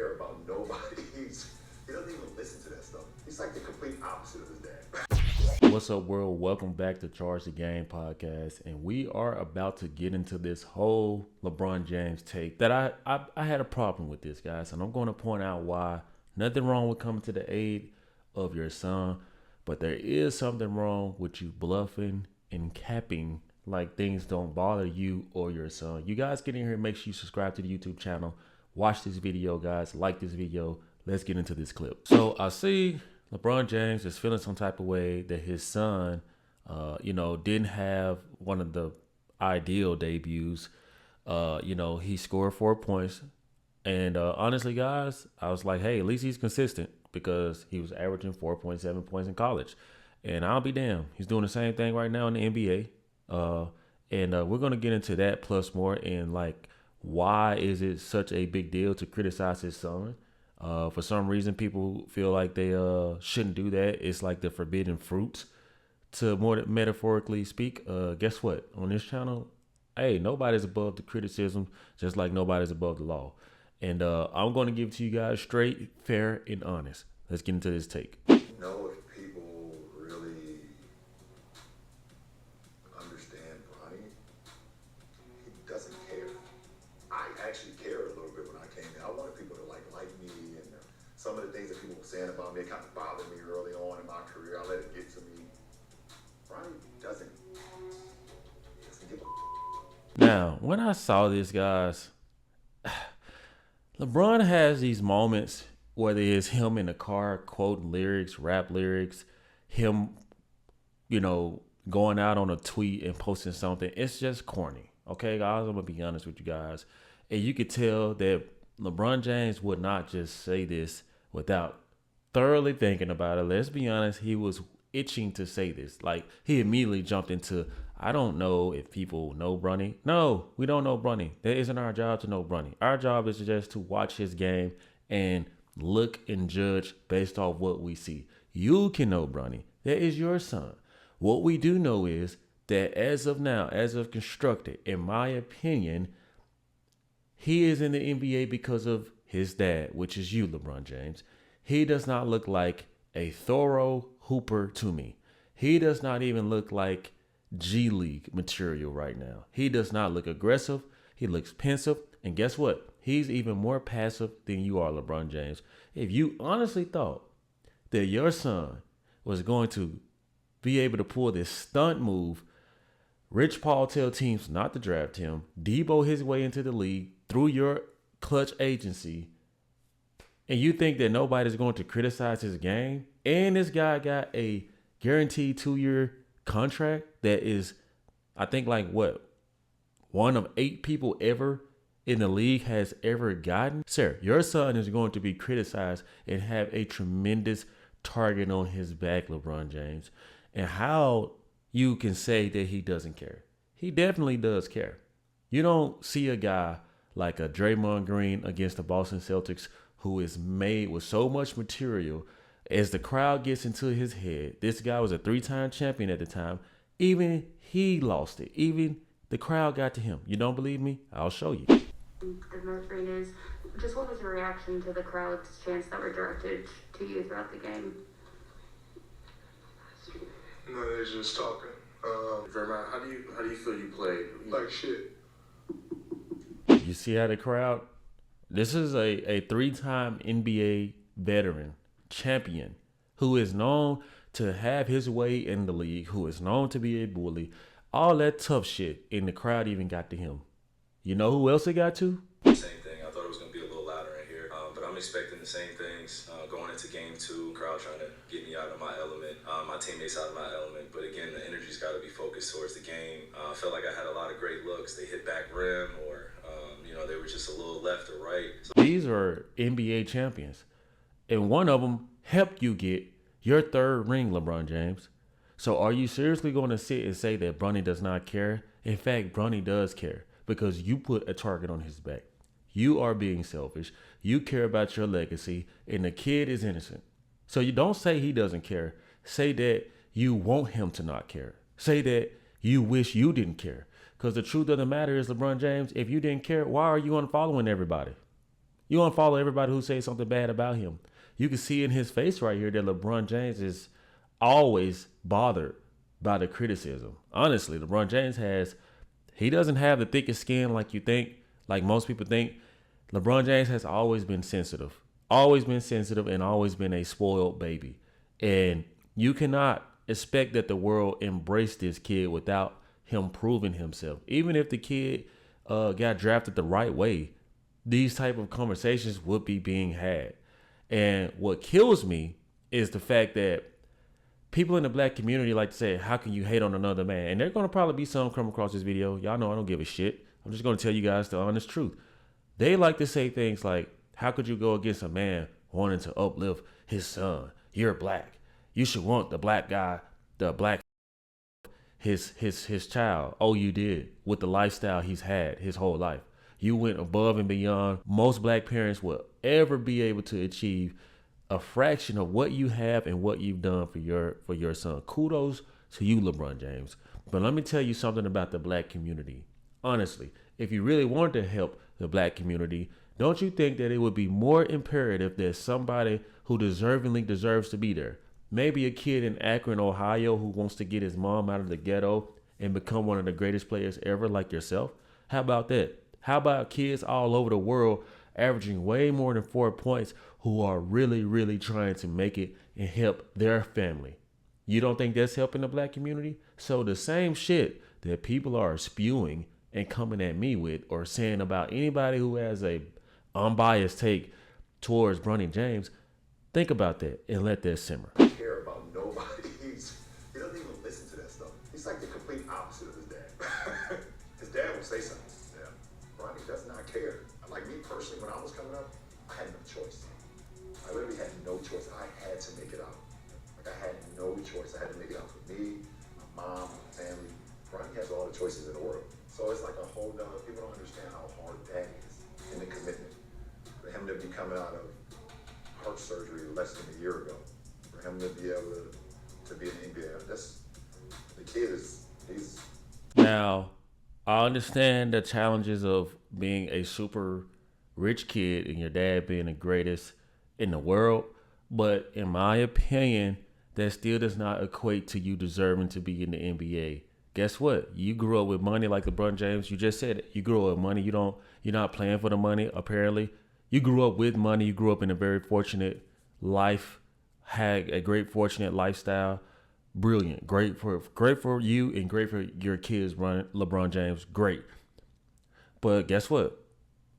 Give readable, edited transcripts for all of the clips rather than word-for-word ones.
care about nobody. He doesn't even listen to that stuff. He's like the complete opposite of his dad. What's up, world? Welcome back to Charge the Game podcast, and we are about to get into this whole LeBron James take that I had a problem with this, guys, and I'm going to point out why. Nothing wrong with coming to the aid of your son, but there is something wrong with you bluffing and capping like things don't bother you or your son. You guys get in here, make sure you subscribe to the YouTube channel, watch this video, guys, like this video. Let's get into this clip. So I see LeBron James is feeling some type of way that his son, didn't have one of the ideal debuts. He scored 4 points. And honestly, guys, I was like, hey, at least he's consistent because he was averaging 4.7 points in college. And I'll be damned. He's doing the same thing right now in the NBA. We're going to get into that plus more. And like, why is it such a big deal to criticize his son? For some reason, people feel like they shouldn't do that. It's like the forbidden fruit, to more metaphorically speak. Guess what? On this channel, hey, nobody's above the criticism, just like nobody's above the law. And I'm going to give it to you guys straight, fair, and honest. Let's get into this take. Know if people really understand Bronny, he doesn't care. I actually cared a little bit when I came in. I wanted people to like me, and some of the things that people were saying about me kind of bothered me early on in my career. I let it get to me. Bronny doesn't give a. Now, when I saw this, guys, LeBron has these moments, whether it's him in the car quoting lyrics, rap lyrics, him, going out on a tweet and posting something. It's just corny. Okay, guys, I'm going to be honest with you guys. And you could tell that LeBron James would not just say this without thoroughly thinking about it. Let's be honest, he was itching to say this. Like, he immediately jumped into, I don't know if people know Bronny. No, we don't know Bronny. That isn't our job to know Bronny. Our job is just to watch his game and look and judge based off what we see. You can know Bronny. That is your son. What we do know is that as of now, as of constructed, in my opinion, he is in the NBA because of his dad, which is you, LeBron James. He does not look like a thorough hooper to me. He does not even look like G League material right now. He does not look aggressive. He looks pensive. And guess what? He's even more passive than you are, LeBron James. If you honestly thought that your son was going to be able to pull this stunt move, Rich Paul tell teams not to draft him, Debo his way into the league through your clutch agency, and you think that nobody's going to criticize his game, and this guy got a guaranteed 2-year contract that is, I think, like what, one of 8 people ever in the league has ever gotten. Sir, your son is going to be criticized and have a tremendous target on his back, LeBron James. And how you can say that he doesn't care? He definitely does care. You don't see a guy like a Draymond Green against the Boston Celtics who is made with so much material. As the crowd gets into his head, this guy was a 3-time champion at the time. Even he lost it. Even the crowd got to him. You don't believe me? I'll show you. The North is, just what was your reaction to the crowd's chants that were directed to you throughout the game? No, they're just talking. Vermont, how do you feel you played? Like shit. You see how the crowd? This is a 3-time NBA veteran, champion, who is known to have his way in the league, who is known to be a bully, all that tough shit, and the crowd even got to him. You know who else it got to? Same thing. I thought it was going to be a little louder in here, but I'm expecting the same things going into game 2. Crowd trying to get me out of my element, my teammates out of my element. But again, the energy's got to be focused towards the game. I felt like I had a lot of great looks. They hit back rim, or they were just a little left or right. These are NBA champions, and one of them helped you get your 3rd ring, LeBron James. So are you seriously going to sit and say that Bronny does not care? In fact, Bronny does care because you put a target on his back. You are being selfish. You care about your legacy, and the kid is innocent. So you don't say he doesn't care. Say that you want him to not care. Say that you wish you didn't care. Because the truth of the matter is, LeBron James, if you didn't care, why are you unfollowing everybody? You unfollow everybody who says something bad about him. You can see in his face right here that LeBron James is always bothered by the criticism. Honestly, LeBron James he doesn't have the thickest skin like you think, like most people think. LeBron James has always been sensitive and always been a spoiled baby. And you cannot expect that the world embrace this kid without him proving himself. Even if the kid got drafted the right way, these type of conversations would be being had. And what kills me is the fact that people in the black community like to say, how can you hate on another man? And there's going to probably be some come across this video. Y'all know I don't give a shit. I'm just going to tell you guys the honest truth. They like to say things like, how could you go against a man wanting to uplift his son? You're black. You should want the black guy, his child. Oh, you did, with the lifestyle he's had his whole life. You went above and beyond most black parents will ever be able to achieve a fraction of what you have and what you've done for your son. Kudos to you, LeBron James. But let me tell you something about the black community. Honestly, if you really wanted to help the black community, don't you think that it would be more imperative that somebody who deservingly deserves to be there, maybe a kid in Akron, Ohio, who wants to get his mom out of the ghetto and become one of the greatest players ever like yourself? How about that? How about kids all over the world averaging way more than 4 points who are really, really trying to make it and help their family? You don't think that's helping the black community? So the same shit that people are spewing and coming at me with or saying about anybody who has a unbiased take towards Bronny James, think about that and let that simmer. He doesn't care about nobody. He doesn't even listen to that stuff. He's like the complete opposite of his dad. His dad will say something. Yeah. Bronny does not care. Like me personally, when I was coming up, I had no choice. I literally had no choice. I had to make it out. Like I had no choice. I had to make it out for me, my mom, my family. Bronny has all the choices in the world. So it's like a whole nother, people don't understand how hard that is and the commitment. For him to be coming out of heart surgery less than a year ago, for him to be able to be an NBA, the kid he's. Now, I understand the challenges of being a super rich kid and your dad being the greatest in the world, but in my opinion, that still does not equate to you deserving to be in the NBA. Guess what? You grew up with money like LeBron James. You just said it. You grew up with money. You're not playing for the money, apparently. You grew up with money. You grew up in a very fortunate life, had a great fortunate lifestyle. Brilliant. Great for you and great for your kids, LeBron James. Great. But guess what?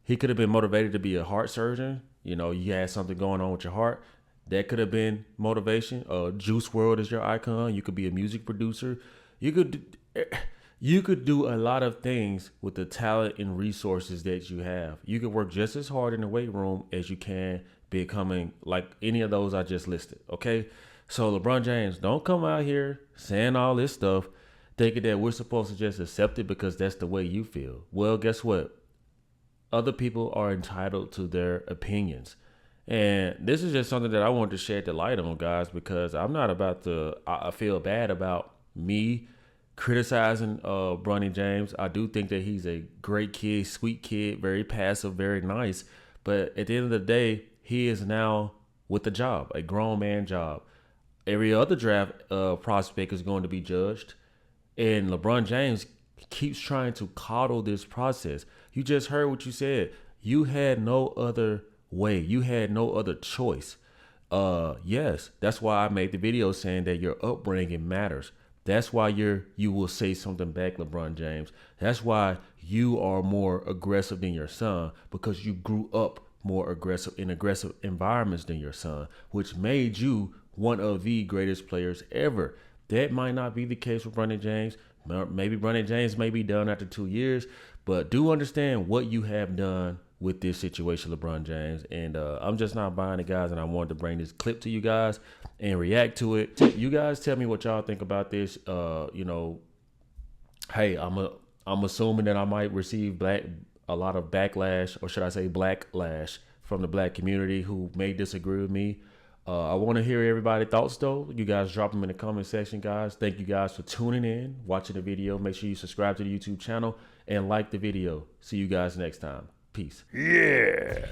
He could have been motivated to be a heart surgeon. You know, you had something going on with your heart. That could have been motivation. Juice WRLD is your icon. You could be a music producer. You could do a lot of things with the talent and resources that you have. You could work just as hard in the weight room as you can becoming like any of those I just listed. Okay. So LeBron James, don't come out here saying all this stuff, thinking that we're supposed to just accept it because that's the way you feel. Well, guess what? Other people are entitled to their opinions. And this is just something that I wanted to shed the light on, guys, because I'm not about to, I feel bad about me criticizing Bronny James. I do think that he's a great kid, sweet kid, very passive, very nice. But at the end of the day, he is now with a job, a grown man job. Every other draft prospect is going to be judged. And LeBron James keeps trying to coddle this process. You just heard what you said. You had no other way. You had no other choice. Yes, that's why I made the video saying that your upbringing matters. That's why you will say something back, LeBron James. That's why you are more aggressive than your son, because you grew up more aggressive in aggressive environments than your son, which made you one of the greatest players ever. That might not be the case with Bronny James. Maybe Bronny James may be done after 2 years, but do understand what you have done with this situation, LeBron James. And I'm just not buying it, guys, and I wanted to bring this clip to you guys and react to it. You guys tell me what y'all think about this. Hey, I'm assuming that I might receive a lot of backlash, or should I say blacklash, from the black community who may disagree with me. I want to hear everybody's thoughts, though. You guys drop them in the comment section, guys. Thank you guys for tuning in, watching the video. Make sure you subscribe to the YouTube channel and like the video. See you guys next time. Peace. Yeah.